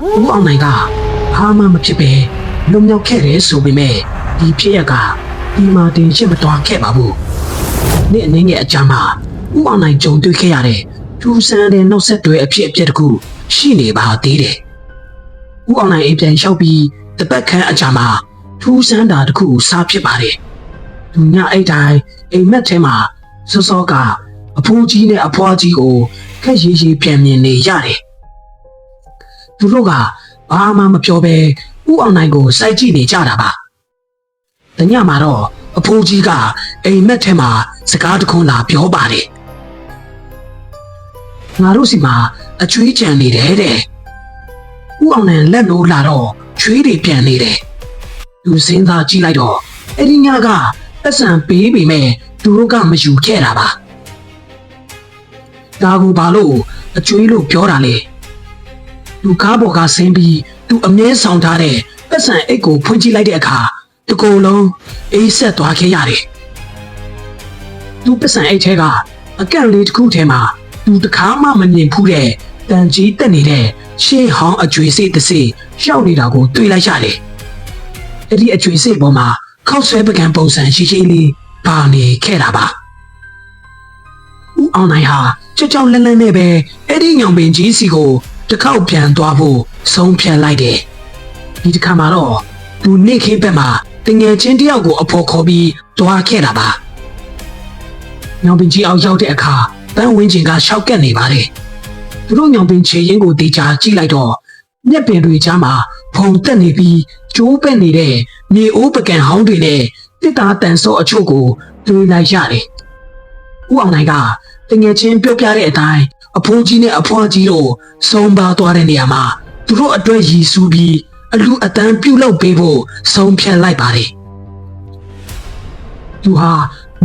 ဦးအောင်နိုင်ကဘာမှမဖြစ်ပဲလုံမြောက်ခဲ့တယ်ဆိုပေမဲ့ဒီဖြစ်ရကဒီမှာတင်ရှင်းမသွားခဲ့ပါဘူးနေ့အနေငယ်အကြမ်းမှာဦးအောင်နိုင်ကြုံတွေ့ခဲ့ရတဲ့ထူးဆန်းတဲ့နောက်ဆက်တွဲအဖြစ်အပျက်တစ်ခုရှိနေပါသေးတယ်ဦးအောင်နိုင်အိမ်ပြန်လျှောက်ပြီးတပတ်ခန့်အကြာမှာထူးဆန်းတာတစ်ခုစားဖြစ်ပါတယ်သူညအိတ်တိုင်းအိမ်မက်ထဲမှာစောစောကအဖိုးကြီးနဲ့အဖွားကြီးကိုခက်ရေးရေးပြန်မြင်နေရတယ်သူတို့ကဘာမှမပြောဘဲဦးအောင်နိုင်ကိုစိုက်ကြည့်နေကြတာပါတညမှာတော့အဖိုးကြီးကအိမ်မက်ထဲမှာစကားတခွန်းလာပြောပါတယ်ငါတို့စီမှာအချွေးကြံနေတယ်တဲ့ဦးအောင်နိုင်လက်လို့လာတော့ချွေးတွေပြန်နေတယ်သူစဉ်းစားကြည့်လိုက်တော့အဲ့ဒီညကပတ်စံပေးပေမဲ့သူတို့ကမယူခဲ့တာပါဒါကိုဘာလို့အချွေးလို့ပြောတာလဲသူကားပေါ်ကဆင်းပြီးသူအမြဲဆောင်ထားတဲ့ပတ်စံအိတ်ကိုဖွင့်ကြည့်လိုက်တဲ့အခါတကူလုံးအေးဆက်သွားခဲ့ရတယ်သူပတ်စံအိတ်ထဲကအကန့်လေးတစ်ခုထဲမှာသူတခါမှမမြင်ဖူးတဲ့တန်ကြီးတက်နေတဲ့ရှေးဟောင်းအကျွေးစိတ်တစ်စိရှောက်နေတာကိုတွေ့လိုက်ရတယ်အဲ့ဒီအကျွေးစိတ်ပေါ်မှာခောက်ဆွဲပကံပုံစံရှိရှိလေးပါနေခဲ့တာပါဦးအောင်နိုင်ဟာကြောက်လက်လက်နဲ့ပဲအဲ့ဒီညောင်ပင်ကြီးစီကိုတစ်ခေါက်ပြန်သွားဖို့ဆုံးဖြတ်လိုက်တယ်ဒီတစ်ခါမှာတော့သူနေခင်းဘက်မှာတငယ်ချင်းတယောက်ကိုအဖော်ခေါ်ပြီးတွားခဲ့တာပါညောင်ပင်ကြီးအောင်ရောက်တဲ့အခါပန်းဝင်းကျင်ကရှောက်ကက်နေပါတယ်သူတို့ညောင်ပင်ချေရင်ကိုတေချာကြည့်လိုက်တော့မျက်ပင်တွေကြားမှာဖုံတက်နေပြီးကျိုးပဲ့နေတဲ့မြေအိုးပကံဟောင်းတွေနဲ့တစ်သားတန်စောအချို့ကိုတွေ့လိုက်ရတယ်ဦးအောင်နိုင်ကတငယ်ချင်းပြောပြတဲ့အတိုင်းအဖိုးကြီးနဲ့အဖွားကြီးတို့ဆုံးပါသွားတဲ့နေရာမှာသူတို့အတွက်ရည်စူးပြီးအလူအတန်းပြုတ်လောက်ပေးဖို့ဆုံးဖြတ်လိုက်ပါတယ်သူဟာ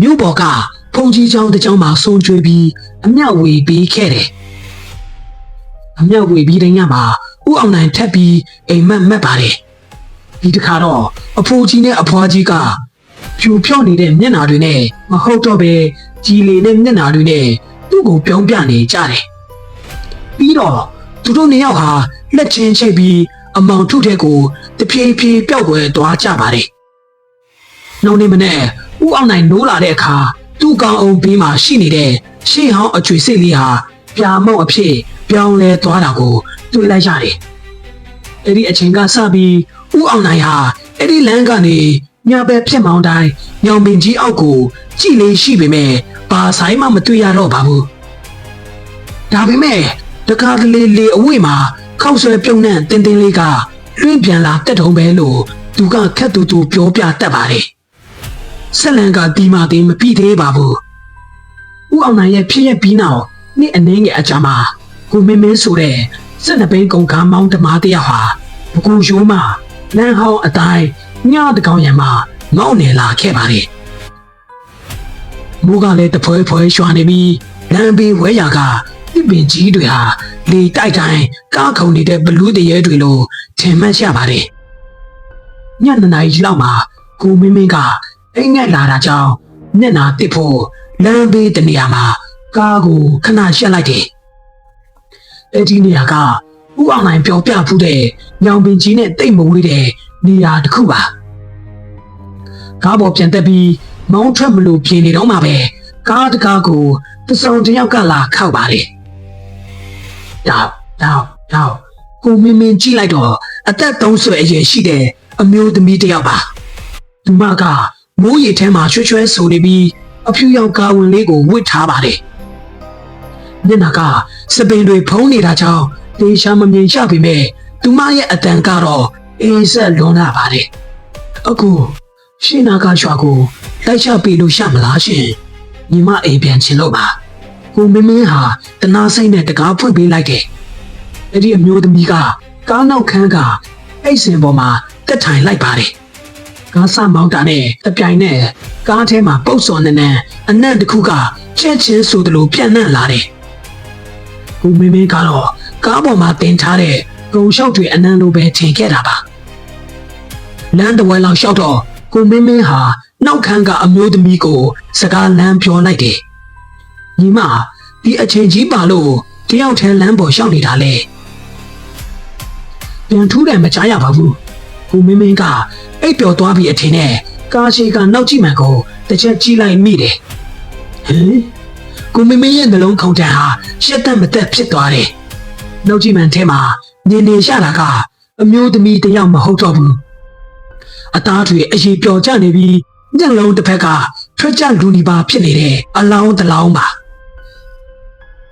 မြို့ပေါ်ကဖုန်ကြီးချောင်းတစ်ချောင်းမှာဆုံးကျွေးပြီးအမြောက်ဝေပေးခဲ့တယ်အမြောက်ဝေပြီးတဲ့ညမှာဦးအောင်နိုင်ထပ်ပြီးအိမ်မက်မက်ပါတယ်ဒီတစ်ခါတော့အဖိုးကြီးနဲ့အဖွားကြီးကဖြူဖြော့နေတဲ့မျက်နှာတွေနဲ့မဟုတ်တော့ပဲကြီးလေတဲ့မျက်နှာတွေနဲ့သူ့ကိုပြောင်းပြနေကြတယ်ပြီးတော့သူတို့နှစ်ယောက်ဟာလက်ချင်းချိတ်ပြီးအမောင်ထုတဲ့ကိုတဖြည်းဖြည်းပျောက်ကွယ်သွားကြပါတယ်နောက်နေ့မနေ့ဦးအောင်နိုင်နိုးလာတဲ့အခါသူ့ကောင်အောင်ဘေးမှာရှိနေတဲ့ရှေးဟောင်းအကျွေစိတ်လေးဟာပြာမောက်အဖြစ်ပြောင်းလဲသွားတာကိုတွေ့လိုက်ရတယ်အဲ့ဒီအချိန်ကစပြီးဦးအောင်နိုင်ဟာအဲ့ဒီလမ်းကနေညာဘက်ဖြစ်မောင်းတိုင်းညောင်ပင်ကြီးအောက်ကိုကြည့်လေးရှိပေမဲ့ဘာဆိုင်မှမတွေ့ရတော့ပါဘူးဒါပေမဲ့တကားလေးလေးအဝိမှာခောက်ဆွဲပြုံးနဲ့တင်းတင်းလေးကလွင့်ပြန်လာတက်တုံးပဲလို့သူကခက်တူတူပြောပြတတ်ပါတယ်ဆက်လန်ကဒီမာတင်မပြီးသေးပါဘူးဦးအောင်နိုင်ရဲ့ဖြစ်ရပြီးနောက်နေ့အနေငယ်အကြမှာကိုမင်းမင်းဆိုတဲ့စက်နှပိန်ကုံကားမောင်းတမားတယောက်ဟာဘကူရိုးမှာလမ်းဟောင်းအတိုင်းညတကောင်ရံမှာငေါ့နေလာခဲ့ပါတယ်မိုးကလည်းတဖွဲဖွဲရွှာနေပြီးလမ်းဘေးဝဲရာကတစ်ပင်ကြီးတွေဟာလေတိုက်တိုင်းကားခုန်နေတဲ့ဘလူးတရဲတွေလိုထင်မှတ်ရပါတယ်ညနေနာရီလောက်မှာကိုမင်းမင်းကအိမ်ငက်လာတာကြောင့်မျက်နှာတစ်ဖို့လမ်းဘေးတနေရာမှာကားကိုခဏရှက်လိုက်တယ်အဲ့ဒီနေရာကဦးအောင်နိုင်ပြောပြဖူးတဲ့ညောင်ပင်ကြီးနဲ့တိတ်မဝေးတဲ့နေရာတစ်ခုပါကားပေါ်ပြန်တက်ပြီးမောင်းထွက်မလို့ပြေနေတော့မှပဲကားတကားကိုတစုံတစ်ယောက်ကလာခောက်ပါတယ်တောက်ကိုမင်းမင်းကြည့်လိုက်တော့အသက်30အရွယ်ရှိတဲ့အမျိုးသမီးတစ်ယောက်ပါသူမကမိုးရီထဲမှာရွှဲဆိုနေပြီးအဖြူရောင်ကာဝင်လေးကိုဝတ်ထားပါတယ်မျက်နှာကစပင်တွေဖုံးနေတာကြောင့်တေချာမမြင်ရပေမဲ့သူမရဲ့အတန်ကတော့အေးဆက်လွန်လာပါတယ်အခုရှင်းနာကရွာကိုလိုက်ချပေးလို့ရမလားရှင်ညီမအိမ်ပြန်ချင်လို့ပါကိုမင်းမင်းဟာတနာစိတ်နဲ့တကားဖွင့်ပေးလိုက်တယ်အဲ့ဒီအမျိုးသမီးကကားနောက်ခန်းကအိတ်စင်ပေါ်မှာတက်ထိုင်လိုက်ပါတယ်ကားစမောင်းတာနဲ့တပြိုင်နဲ့ကားထဲမှာပုတ်စော်နေအနံ့တစ်ခုကချက်ချင်းဆိုသလိုပြန့်နှံ့လာတယ်ကိုမင်းမင်းကတော့ကားပေါ်မှာတင်ထားတဲ့ဂုံလျှောက်တွေအနံ့လိုပဲထင်ခဲ့တာပါလမ်းတစ်ဝဲလောက်လျှောက်တော့ကိုမင်းမင်းဟာနောက်ခန်းကအမျိုးသမီးကိုစကားလမ်းပြောလိုက်တယ်ညီမဒီအချိန်ကြီးပါလို့တယောက်ထဲလမ်းပေါ်လျှောက်နေတာလေ ပြန်ထူးတယ်မကြားရပါဘူးကိုမင်းမင်းကအိပ်ပျော်သွားပြီအထင်နဲ့ကားရှိကနောက်ကြည့်မှန်ကိုတစ်ချက်ကြည့်လိုက်မိတယ်ဟင်ကိုမင်းမင်းရဲ့နှလုံးခုန်တန်ဟာရှက်တက်မတက်ဖြစ်သွားတယ်နောက်ကြည့်မှန်ထဲမှာနေနေရတာကအမျိုးသမီးတစ်ယောက်မဟုတ်တော့ဘူးအသားတွေအရေးပျော်ကျနေပြီးညလုံးတစ်ဖက်ကထွက်ကြလူနီပါဖြစ်နေတဲ့အလောင်းတစ်လောင်းပါ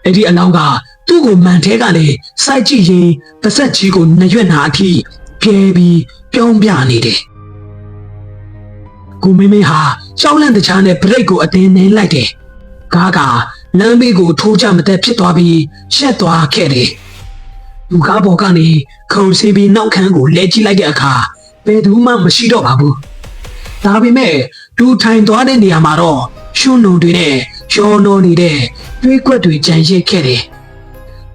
အဲ့ဒီအလောင်းကသူ့ကိုမှန်ထဲကလေစိုက်ကြည့်ရင်ပါဆက်ကြီးကိုနှရွက်နာအထိပြဲပြီးပြောင်းပြနေတယ်ကိုမင်းမင်းဟာရှောင်းလန့်တခြားနဲ့ဘရိတ်ကိုအတင်းနှင်းလိုက်တယ်ကားကလမ်းဘေးကိုထိုးချမတဲ့ဖြစ်သွားပြီးရှက်သွားခဲ့တယ်လူကားပေါ်ကနေခုန်စီးပြီးနောက်ခန်းကိုလဲကြည့်လိုက်တဲ့အခါဘယ်သူမှမရှိတော့ပါဘူးဒါပေမဲ့တူထိုင်သွားတဲ့နေရာမှာတော့ရှုံးနုံတွေနဲ့ရောနော်နေတဲ့တွေးကွက်တွေကြံရစ်ခဲ့တယ်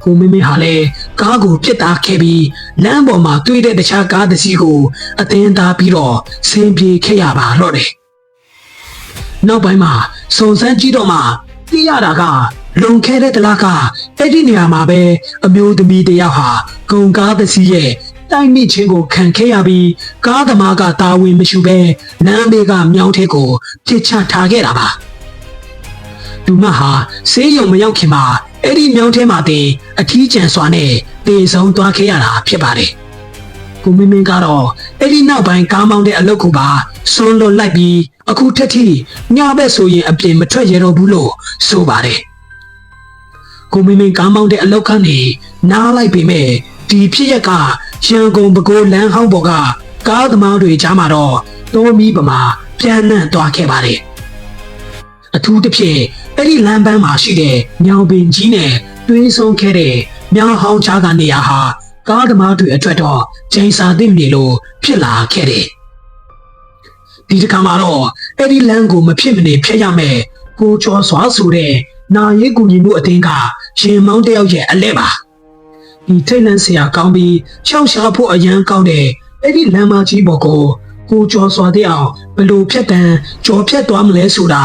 ကိုမင်းမင်းဟာလည်းကားကိုပြစ်သားခဲ့ပြီးလမ်းပေါ်မှာတွေ့တဲ့တခြားကားတစ်စီးကိုအတင်းသားပြီးတော့ဆင်းပြေခဲ့ရပါတော့တယ်နောက်ပိုင်းမှာစုံစမ်းကြည့်တော့မှသိရတာကလွန်ခဲ့တဲ့တလားကအဲ့ဒီနေရာမှာပဲအမျိုးသမီးတစ်ယောက်ဟာကုန်ကားတစ်စီးရဲ့တိုက်မိချင်းကိုခံခဲ့ရပြီးကားသမားကတာဝန်မရှိဘဲလမ်းဘေးကမြောင်းထဲကိုပြစ်ချထားခဲ့တာပါလူမဟာဆေးရုံမရောက်ခင်မှာအဲ့ဒီမြောင်းထဲမှာတင်အထီးကျန်စွာနဲ့တေဆုံးသွားခဲ့ရတာဖြစ်ပါတယ်ကိုမင်းမင်းကတော့အဲ့ဒီနောက်ပိုင်းကားမောင်းတဲ့အလုပ်ကိုပါဆွန်းလွတ်လိုက်ပြီးအခုထက်ထိညဘက်ဆိုရင်အပြင်မထွက်ရတော့ဘူးလို့ဆိုပါတယ်ကိုမင်းမင်းကားမောင်းတဲ့အလုပ်ကနေနားလိုက်ပေမဲ့ဒီဖြစ်ရက်ကရန်ကုန်ပဲခူးလမ်းဟောင်းပေါ်ကကားသမားတွေကြားမှာတော့တိုးမီပမာပြန်နှံ့သွားခဲ့ပါတယ်အထူးသဖြင့်အဲ့ဒီလမ်းပန်းမှာရှိတဲ့ညောင်ပင်ကြီးနဲ့တွင်းဆုံးခဲ့တဲ့မြောင်ဟောင်းချားကနေရာဟာကားသမားတွေအတွက်တော့ချိန်စာသင့်နေလို့ဖြစ်လာခဲ့တယ်ဒီတစ်ခါမှာတော့အဲ့ဒီလမ်းကိုမဖြစ်မနေဖျက်ရမယ်ကိုချောစွာဆိုတဲ့နာရေးကူညီမှုအသင်းကရင်မောင်းတယောက်ရဲ့အလဲပါဒီထိတ်လန့်စရာကောင်းပြီးရှောက်ရှားဖို့အရန်ကောင်းတဲ့အဲ့ဒီလမ်းမကြီးပေါ်ကိုကျော်စွာတဲ့အောင်ဘယ်လိုဖြတ်တန်းကျော်ဖြတ်သွားမလဲဆိုတာ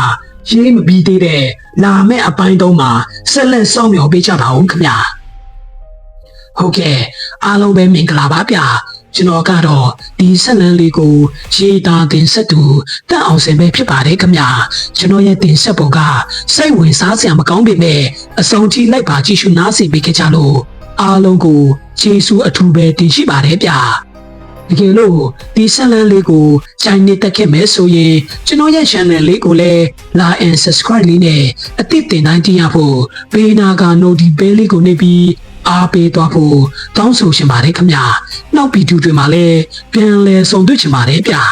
ရေးမပြီးသေးတဲ့လာမဲ့အပိုင်းတုံးမှာဆက်လက်စောင့်မျှော်ပေးကြပါဦးခင်ဗျာဟုတ်ကဲ့အားလုံးပဲမင်္ဂလာပါဗျာကျွန်တော်ကတော့ဒီဆက်လန်းလေးကိုရေးသားတင်ဆက်သူတက်အောင်စင်ပဲဖြစ်ပါတယ်ခင်ဗျာကျွန်တော်ရဲ့တင်ဆက်ပုံကစိတ်ဝင်စားစရာမကောင်းပေမဲ့အဆုံးထိလိုက်ပါကြည့်ရှုနားဆင်ပေးကြလို့အားလုံးကိုကျေးဇူးအထူးပဲတင်ရှိပါတယ်ဗျာတကယ်လို့ဒီဆက်လန်းလေးကိုချိုင်းနေတက်ခဲ့မယ်ဆိုရင်ကျွန်တော်ရဲ့ channel လေးကိုလည်း like and subscribe လေးနဲ့အသစ်တင်တိုင်းကြည့်ရဖို့ဘေးနာက notification bell လေးကိုနှိပ်ပြီးအားပေးသွားဖို့တောင်းဆိုချင်ပါတယ်ခင်ဗျာနောက်ဗီဒီယိုတွေမှာလည်းပြန်လည်ဆုံတွေ့ချင်ပါတယ်ဗျာ